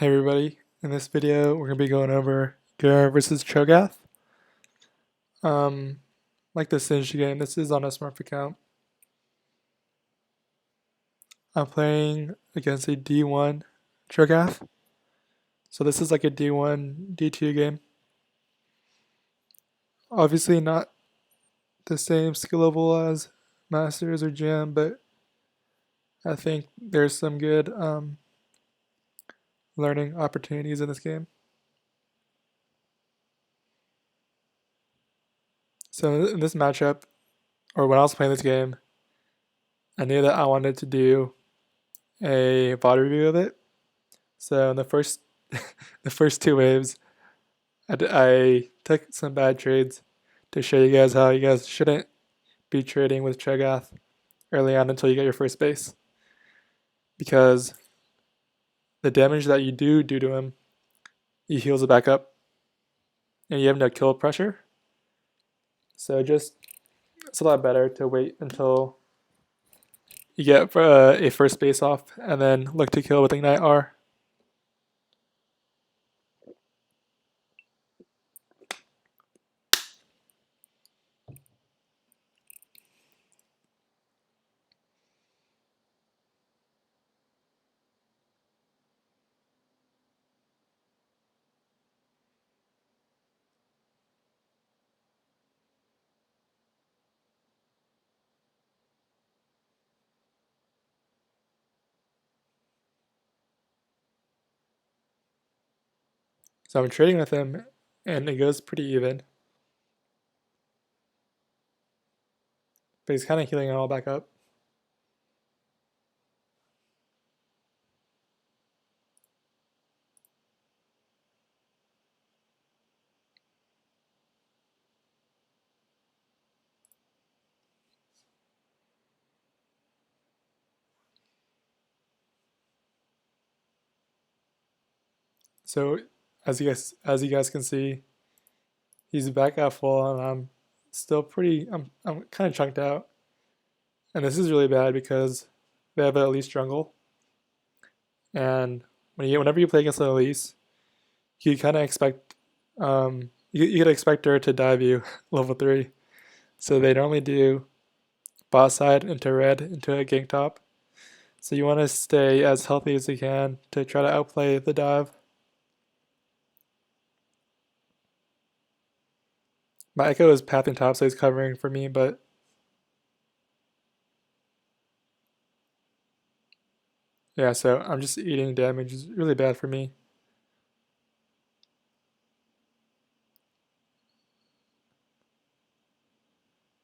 Hey everybody, in this video we're going to be going over Garen versus Cho'Gath. Um, like the Singe game, this is on a Smurf account. I'm playing against a D1 Cho'Gath. So this is like a D1, D2 game. Obviously not the same skill level as Masters or Jam, but I think there's some good learning opportunities in this game. So in this matchup, or when I was playing this game, I knew that I wanted to do a VOD review of it. So in the first the first two waves, I took some bad trades to show you guys how you guys shouldn't be trading with Cho'Gath early on until you get your first base. Because the damage that you do to him, he heals it back up, and you have no kill pressure. So it's a lot better to wait until you get a first base off and then look to kill with Ignite R. So I'm trading with him, and it goes pretty even. But he's kind of healing it all back up. So as you guys can see, he's back at full, and I'm still I'm kind of chunked out. And this is really bad because they have an Elise jungle, and whenever you play against an Elise, you kind of expect you could expect her to dive you level 3. So they normally do bot side into red into a gank top. So you want to stay as healthy as you can to try to outplay the dive. My Echo is pathing top, so he's covering for me, but yeah, so I'm just eating damage. It's really bad for me.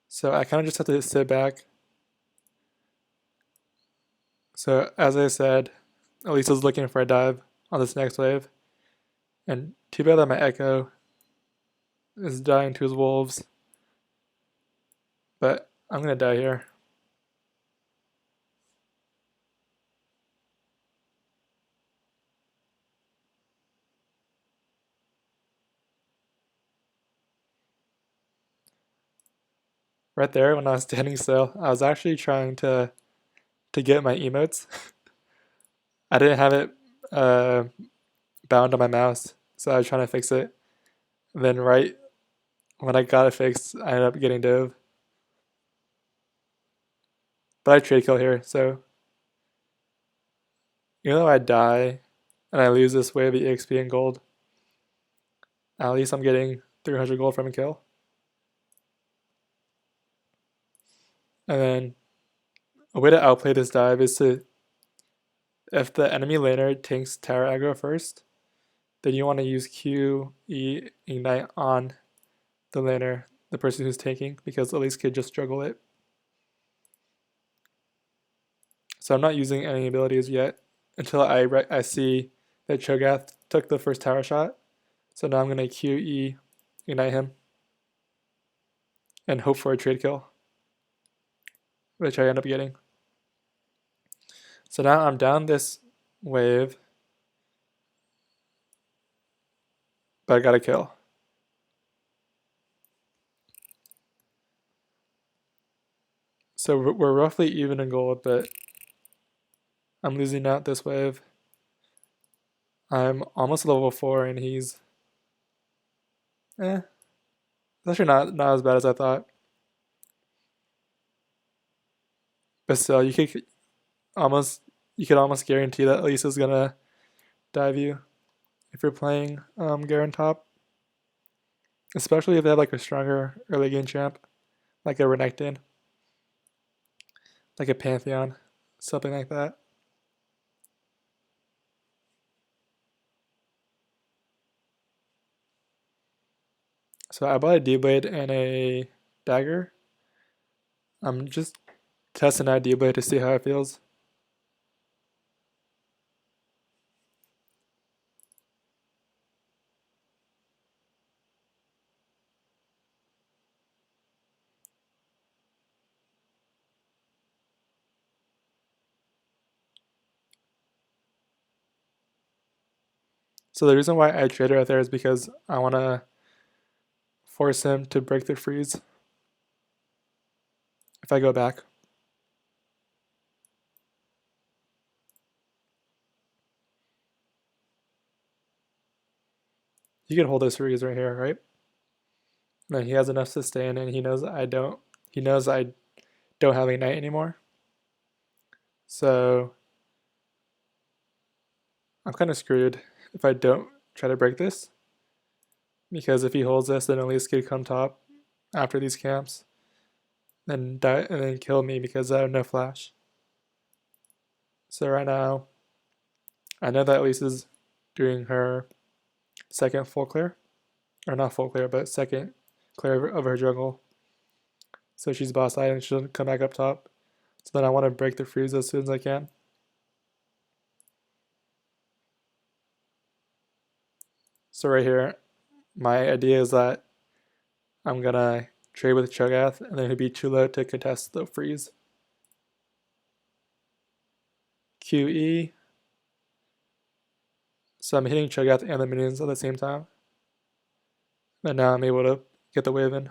So I kind of just have to sit back. So as I said, Elisa's looking for a dive on this next wave. And too bad that my Echo is dying to his wolves. But I'm gonna die here. Right there when I was standing still, I was actually trying to get my emotes. I didn't have it uh, bound on my mouse, so I was trying to fix it. And then right when I got it fixed, I ended up getting dove. But I trade kill here, so even though I die and I lose this wave of EXP and gold, at least I'm getting 300 gold from a kill. And then a way to outplay this dive is to, if the enemy laner tanks tower aggro first, then you want to use Q, E, Ignite on the laner, the person who's tanking, because at least could just juggle it. So I'm not using any abilities yet until I see that Cho'Gath took the first tower shot. So now I'm going to Q, E, Ignite him, and hope for a trade kill, which I end up getting. So now I'm down this wave, but I got a kill. So we're roughly even in gold, but I'm losing out this wave. I'm almost level 4 and he's it's actually not as bad as I thought. But still, almost you could almost guarantee that Lisa's gonna dive you if you're playing Garen top, especially if they have like a stronger early game champ, like a Renekton, like a Pantheon, something like that. So I bought a D-Blade and a dagger. I'm just testing out D-Blade to see how it feels. So the reason why I traded right there is because I want to force him to break the freeze if I go back. He can hold this freeze right here, right? And he has enough sustain, and he knows I don't. He knows I don't have Ignite anymore. So I'm kind of screwed if I don't try to break this. Because if he holds this, then at least could come top after these camps. Then die and then kill me because I have no flash. So right now, I know that Lisa's doing her second full clear. Or not full clear, but second clear of her jungle. So she's boss side and she'll come back up top. So then I want to break the freeze as soon as I can. So right here, my idea is that I'm gonna trade with Cho'Gath and then he'd be too low to contest the freeze. QE. So I'm hitting Cho'Gath and the minions at the same time. And now I'm able to get the wave in.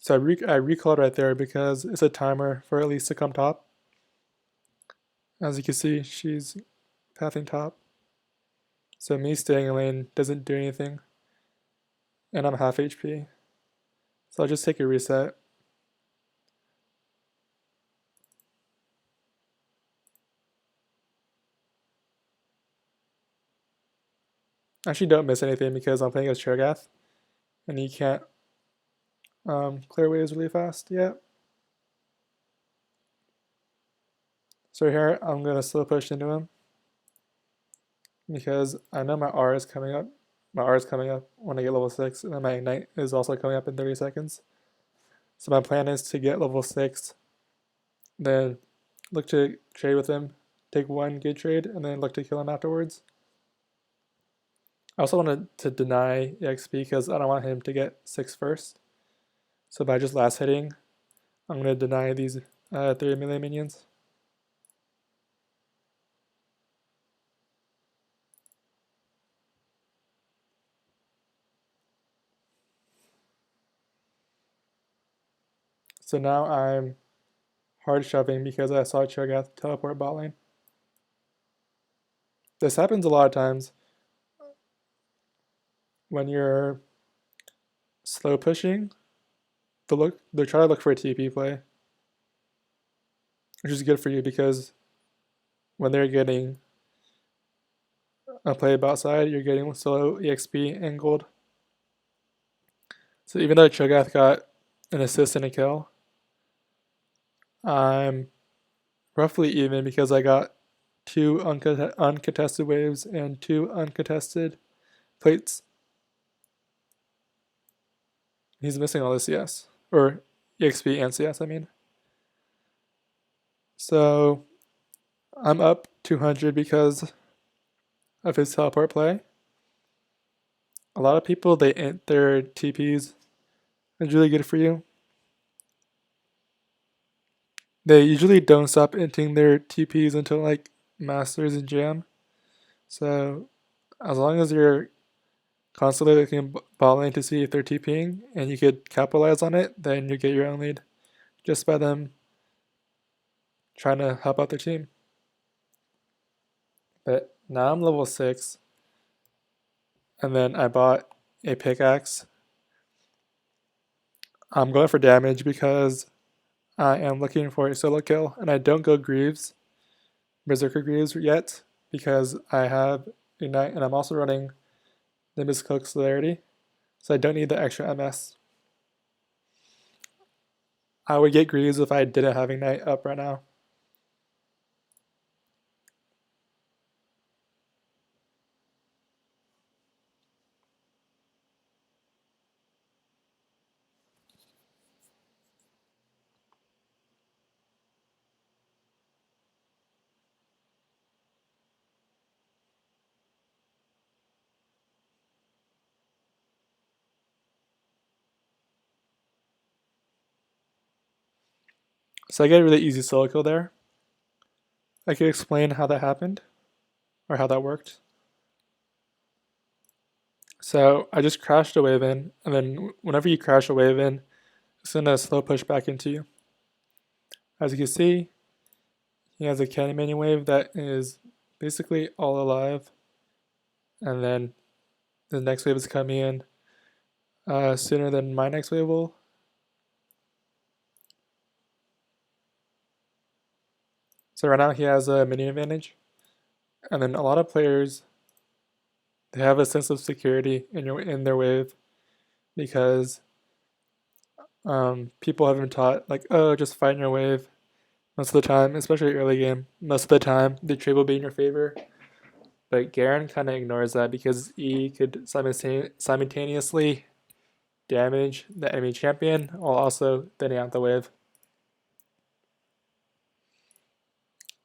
So I recalled right there because it's a timer for Elise to come top. As you can see, she's pathing top. So me staying in lane doesn't do anything. And I'm half HP. So I'll just take a reset. Actually don't miss anything because I'm playing as Cho'Gath. And he can't clear waves really fast yet. So here I'm going to slow push into him. Because I know my R is coming up. My R is coming up when I get level 6. And then my Ignite is also coming up in 30 seconds. So my plan is to get level 6. Then look to trade with him. Take one good trade. And then look to kill him afterwards. I also wanted to deny EXP because I don't want him to get 6 first. So by just last hitting, I'm going to deny these 3 melee minions. So now I'm hard shoving because I saw Cho'Gath teleport bot lane. This happens a lot of times when you're slow pushing. They're trying to look for a TP play, which is good for you because when they're getting a play bot side, you're getting slow EXP and gold. So even though Cho'Gath got an assist and a kill, I'm roughly even because I got 2 uncontested waves and 2 uncontested plates. He's missing all the CS. Or EXP and CS, I mean. So I'm up 200 because of his teleport play. A lot of people, they int their TPs. It's really good for you. They usually don't stop inting their TPs until like Masters and Jam. So as long as you're constantly looking bot lane to see if they're TPing and you could capitalize on it, then you get your own lead just by them trying to help out their team. But now I'm level 6, and then I bought a pickaxe. I'm going for damage because I am looking for a solo kill, and I don't go Greaves, Berserker Greaves yet, because I have Ignite, and I'm also running Nimbus Cloak Celerity, so I don't need the extra MS. I would get Greaves if I didn't have Ignite up right now. So I get a really easy solo kill there. I could explain how that happened, or how that worked. So I just crashed a wave in, and then whenever you crash a wave in, it's gonna slow push back into you. As you can see, he has a cannon mania wave that is basically all alive, and then the next wave is coming in sooner than my next wave will. So right now he has a minion advantage, and then a lot of players, they have a sense of security in their wave because people have been taught like, oh, just fight in your wave. Most of the time, especially early game, most of the time the trade will be in your favor. But Garen kind of ignores that because he could simultaneously damage the enemy champion while also thinning out the wave.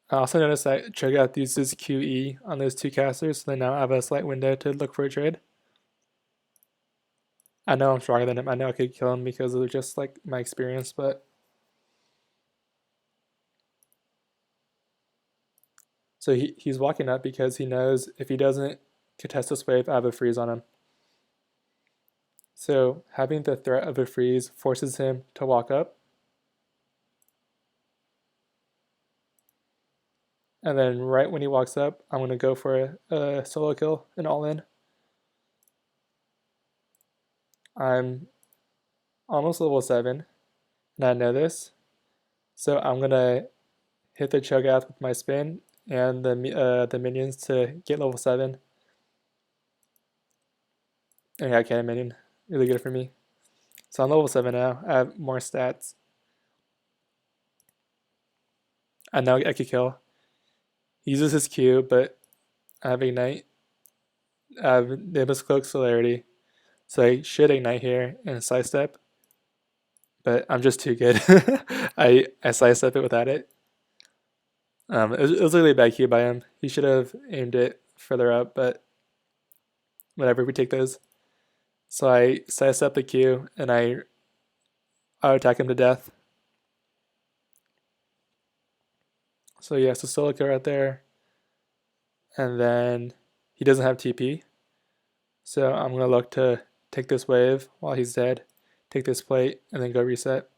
I also noticed that Gath uses QE on those two casters, so they now have a slight window to look for a trade. I know I'm stronger than him. I know I could kill him because of just like my experience, but so he's walking up because he knows if he doesn't contest this wave, I have a freeze on him. So having the threat of a freeze forces him to walk up. And then right when he walks up, I'm going to go for a solo kill, an all-in. I'm almost level 7, and I know this. So I'm going to hit the Cho'Gath with my spin and the minions to get level 7. And yeah, okay, minion. Really good for me. So I'm level 7 now. I have more stats. I know I could kill. He uses his Q, but I have Ignite. I have Nimbus Cloak Celerity. So I should Ignite here and sidestep. But I'm just too good. I sidestep it without it. It was really a bad Q by him. He should have aimed it further up, but whatever, we take those. So I sidestep the Q and I auto attack him to death. So yeah, so solo kill right there. And then he doesn't have TP. So I'm gonna look to take this wave while he's dead, take this plate, and then go reset.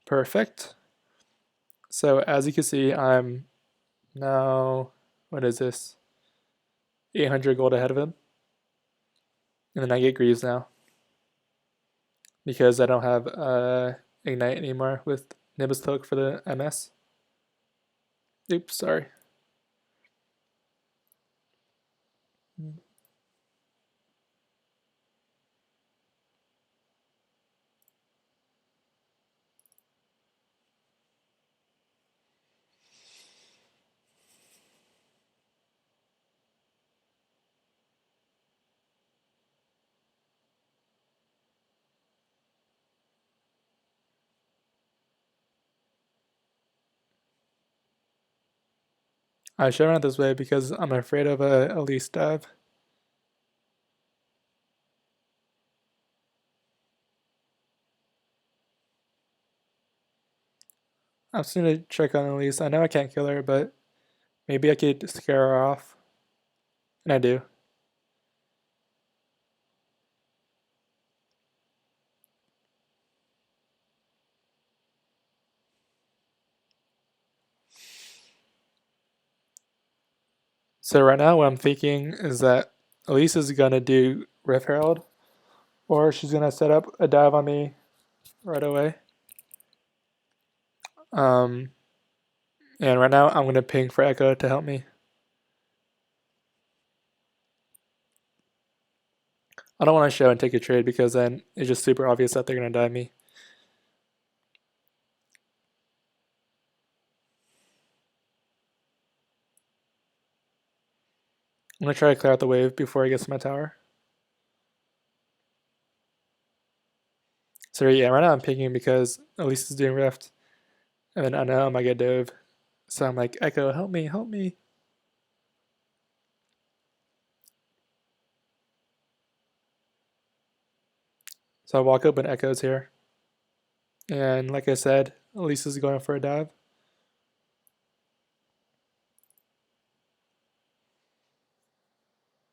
Perfect. So as you can see, I'm now, what is this? 800 gold ahead of him. And then I get Greaves now. Because I don't have Ignite anymore with Nimbus Cloak for the MS. Oops, sorry. I should run it this way because I'm afraid of a Elise dive. I'm just gonna check on Elise. I know I can't kill her, but maybe I could scare her off. And I do. So right now what I'm thinking is that Elise is gonna do Rift Herald, or she's gonna set up a dive on me right away. Um, and right now I'm gonna ping for Echo to help me. I don't want to show and take a trade because then it's just super obvious that they're gonna dive me. I'm gonna try to clear out the wave before he gets to my tower. So yeah, right now I'm pinging because Elise is doing Rift, and then I know I might get dove. So I'm like, Echo, help me, help me. So I walk up and Echo's here. And like I said, Elise is going for a dive.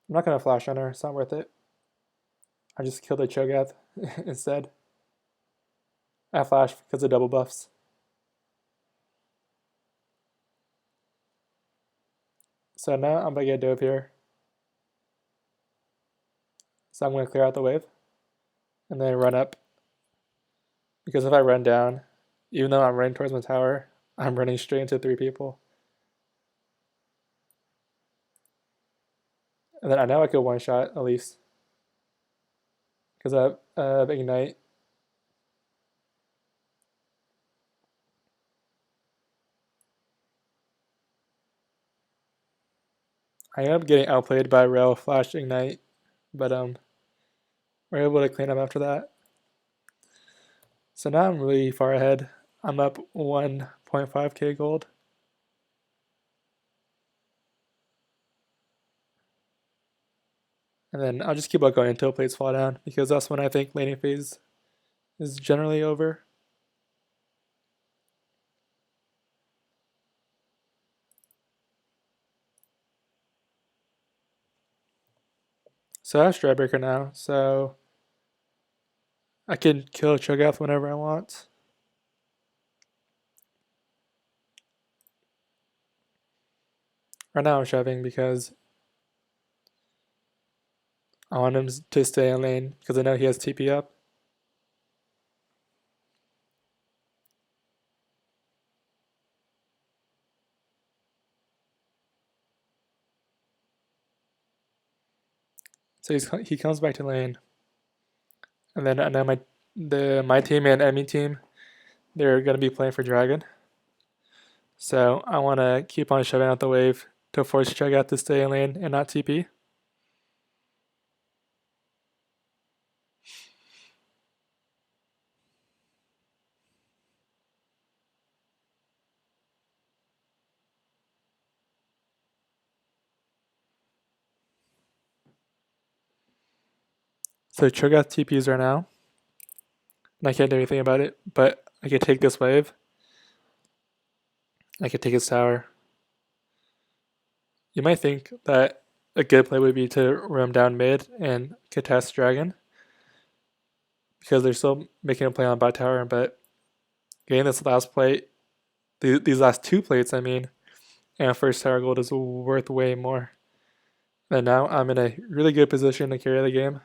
I'm not gonna flash on her, it's not worth it. I just killed the Cho'Gath instead. I flash because of double buffs. So now I'm gonna get dove here. So I'm gonna clear out the wave and then run up. Because if I run down, even though I'm running towards my tower, I'm running straight into 3 people. And then I know I could one shot at least. Because I have Ignite. I end up getting outplayed by Rail Flash Ignite, but we're able to clean up after that. So now I'm really far ahead. I'm up 1.5k gold. And then I'll just keep on going until plates fall down because that's when I think laning phase is generally over. So I have Stridebreaker now, so I can kill Cho'Gath whenever I want. Right now I'm shoving because I want him to stay in lane because I know he has TP up. So he comes back to lane, and then I know my team and enemy team, they're gonna be playing for dragon. So I want to keep on shoving out the wave to force Cho'Gath to stay in lane and not TP. So Cho'Gath TPs right now, and I can't do anything about it, but I could take this wave. I could take his tower. You might think that a good play would be to roam down mid and contest dragon because they're still making a play on bot tower, but getting this last plate, these last 2 plates, I mean, and first tower gold is worth way more. And now I'm in a really good position to carry the game.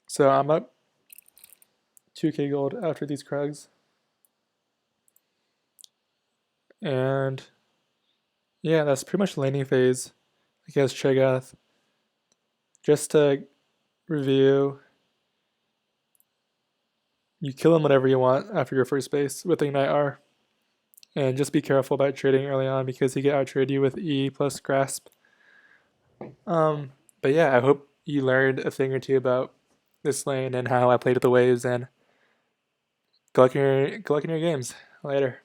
So I'm up 2k gold after these Krugs. And yeah, that's pretty much laning phase against Cho'Gath. Just to review, you kill him whenever you want after your first base with Ignite R. And just be careful about trading early on because he can out-trade you with E plus Grasp. But yeah, I hope you learned a thing or two about this lane and how I played with the waves, and good luck in your games. Later.